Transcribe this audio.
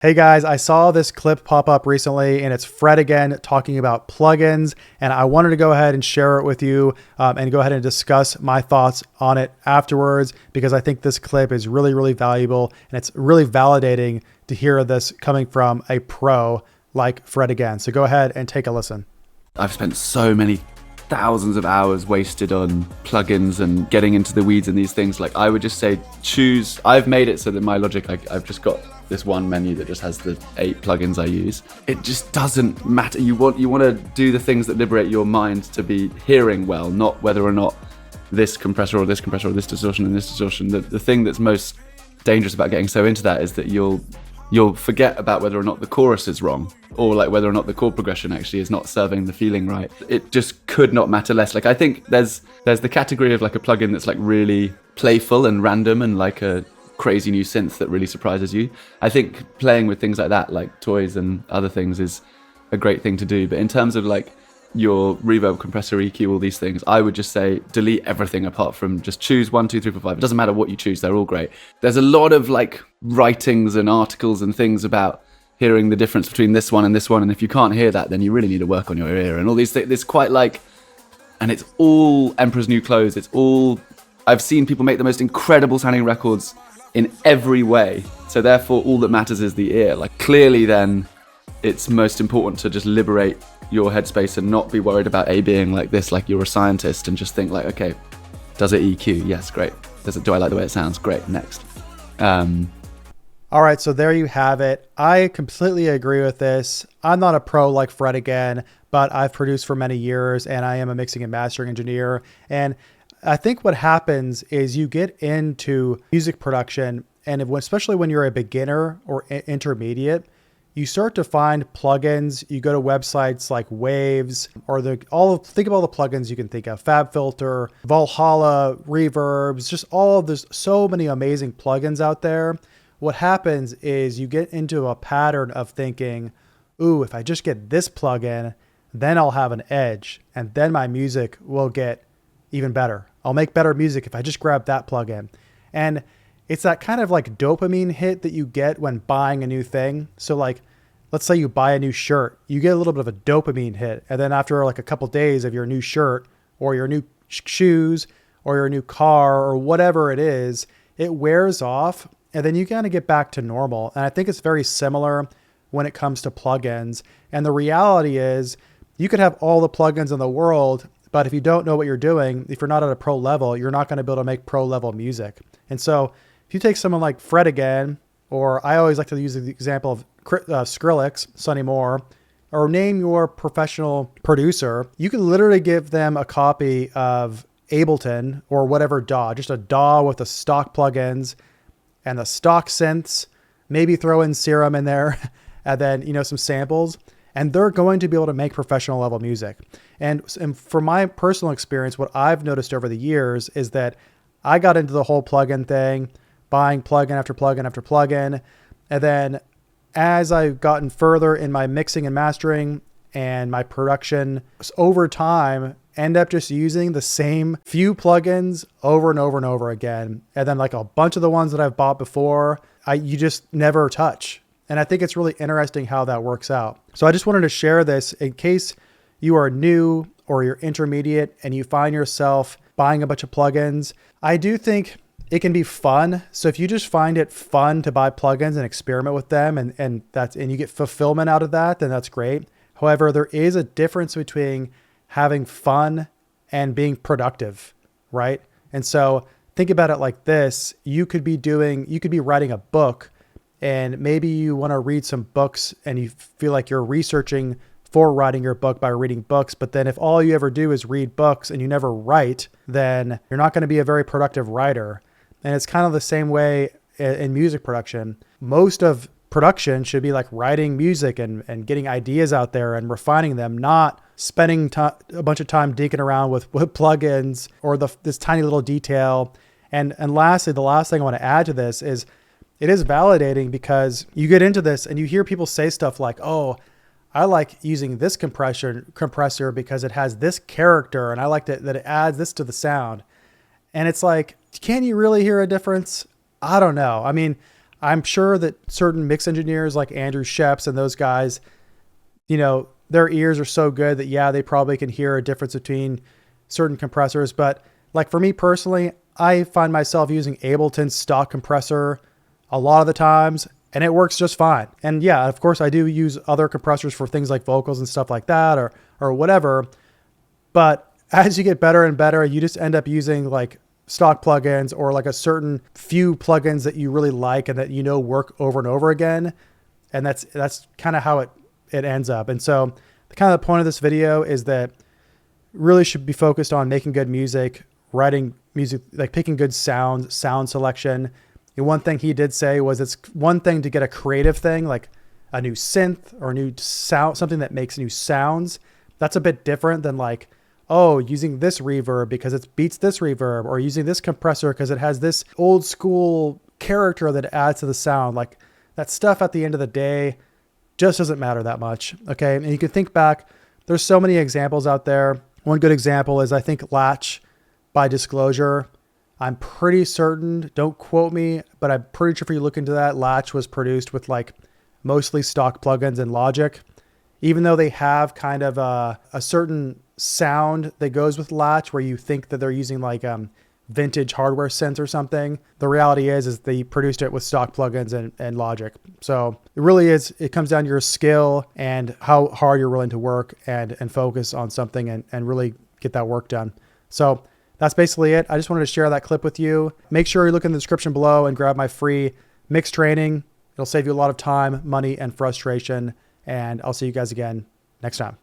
Hey guys, I saw this clip pop up recently and it's Fred again talking about plugins. And I wanted to go ahead and share it with you and go ahead and discuss my thoughts on it afterwards because I think this clip is really, really valuable and it's really validating to hear this coming from a pro like Fred again. So go ahead and take a listen. I've spent so many thousands of hours wasted on plugins and getting into the weeds and these things. Like, I would just say choose. I've made it so that my Logic, I've just got this one menu that just has the 8 plugins I use. It just doesn't matter. You want to do the things that liberate your mind to be hearing well, not whether or not this compressor or this compressor or this distortion and this distortion. The thing that's most dangerous about getting so into that is that you'll forget about whether or not the chorus is wrong, or like whether or not the chord progression actually is not serving the feeling right. It just could not matter less. Like, I think there's the category of like a plugin that's like really playful and random and like a crazy new synth that really surprises you. I think playing with things like that, like toys and other things, is a great thing to do. But in terms of like your reverb, compressor, EQ, all these things, I would just say delete everything apart from just choose 1, 2, 3, 4, 5. It doesn't matter what you choose, they're all great. There's a lot of like writings and articles and things about hearing the difference between this one, and if you can't hear that, then you really need to work on your ear and all these things. It's quite like, and it's all Emperor's New Clothes. It's all, I've seen people make the most incredible sounding records in every way, so therefore all that matters is the ear. Like, clearly then it's most important to just liberate your headspace and not be worried about A being like this, like you're a scientist, and just think like, okay, does it EQ? Yes, great. Do I like the way it sounds? Great, next. All right, so there you have it. I completely agree with this. I'm not a pro like Fred again, but I've produced for many years and I am a mixing and mastering engineer. And I think what happens is you get into music production, and especially when you're a beginner or intermediate, you start to find plugins. You go to websites like Waves or think of all the plugins you can think of: FabFilter, Valhalla, Reverbs, just all of there's so many amazing plugins out there. What happens is you get into a pattern of thinking, ooh, if I just get this plugin, then I'll have an edge and then my music will get even better. I'll make better music if I just grab that plugin. And it's that kind of like dopamine hit that you get when buying a new thing. So like, let's say you buy a new shirt, you get a little bit of a dopamine hit. And then after like a couple of days of your new shirt or your new shoes or your new car or whatever it is, it wears off and then you kind of get back to normal. And I think it's very similar when it comes to plugins. And the reality is you could have all the plugins in the world, but if you don't know what you're doing, if you're not at a pro level, you're not going to be able to make pro level music. And so if you take someone like Fred again, or I always like to use the example of Skrillex, Sonny Moore, or name your professional producer, you can literally give them a copy of Ableton or whatever DAW, just a DAW with the stock plugins and the stock synths, maybe throw in Serum in there, and then, some samples, and they're going to be able to make professional level music. And from my personal experience, what I've noticed over the years is that I got into the whole plugin thing, buying plugin after plugin after plugin. And then as I've gotten further in my mixing and mastering and my production, over time, end up just using the same few plugins over and over and over again. And then like a bunch of the ones that I've bought before, you just never touch. And I think it's really interesting how that works out. So I just wanted to share this in case you are new or you're intermediate and you find yourself buying a bunch of plugins. I do think it can be fun. So if you just find it fun to buy plugins and experiment with them and you get fulfillment out of that, then that's great. However, there is a difference between having fun and being productive, right? And so think about it like this. You could be writing a book, and maybe you want to read some books and you feel like you're researching for writing your book by reading books. But then if all you ever do is read books and you never write, then you're not going to be a very productive writer. And it's kind of the same way in music production. Most of production should be like writing music and getting ideas out there and refining them, not spending a bunch of time dinking around with plugins or this tiny little detail. And lastly, the last thing I want to add to this is it is validating because you get into this and you hear people say stuff like, oh, I like using this compressor because it has this character and I like that it adds this to the sound. And it's like, can you really hear a difference? I don't know. I mean, I'm sure that certain mix engineers like Andrew Sheps and those guys, you know, their ears are so good that yeah, they probably can hear a difference between certain compressors. But like for me personally, I find myself using Ableton's stock compressor a lot of the times, and it works just fine. And yeah, of course I do use other compressors for things like vocals and stuff like that, or whatever. But as you get better and better, you just end up using like stock plugins or like a certain few plugins that you really like and that you know work over and over again. And that's kind of how it ends up. And so the kind of the point of this video is that really should be focused on making good music, writing music, like picking good sound selection. And one thing he did say was it's one thing to get a creative thing like a new synth or a new sound, something that makes new sounds. That's a bit different than like, oh, using this reverb because it beats this reverb, or using this compressor because it has this old school character that adds to the sound. Like that stuff at the end of the day just doesn't matter that much. Okay. And you can think back, there's so many examples out there. One good example is I think Latch by Disclosure. I'm pretty certain, don't quote me, but I'm pretty sure if you look into that, Latch was produced with like mostly stock plugins in Logic. Even though they have kind of a certain sound that goes with Latch where you think that they're using like vintage hardware synths or something, the reality is they produced it with stock plugins and Logic. So it really is, it comes down to your skill and how hard you're willing to work and focus on something and really get that work done. So that's basically it. I just wanted to share that clip with you. Make sure you look in the description below and grab my free mix training. It'll save you a lot of time, money, and frustration. And I'll see you guys again next time.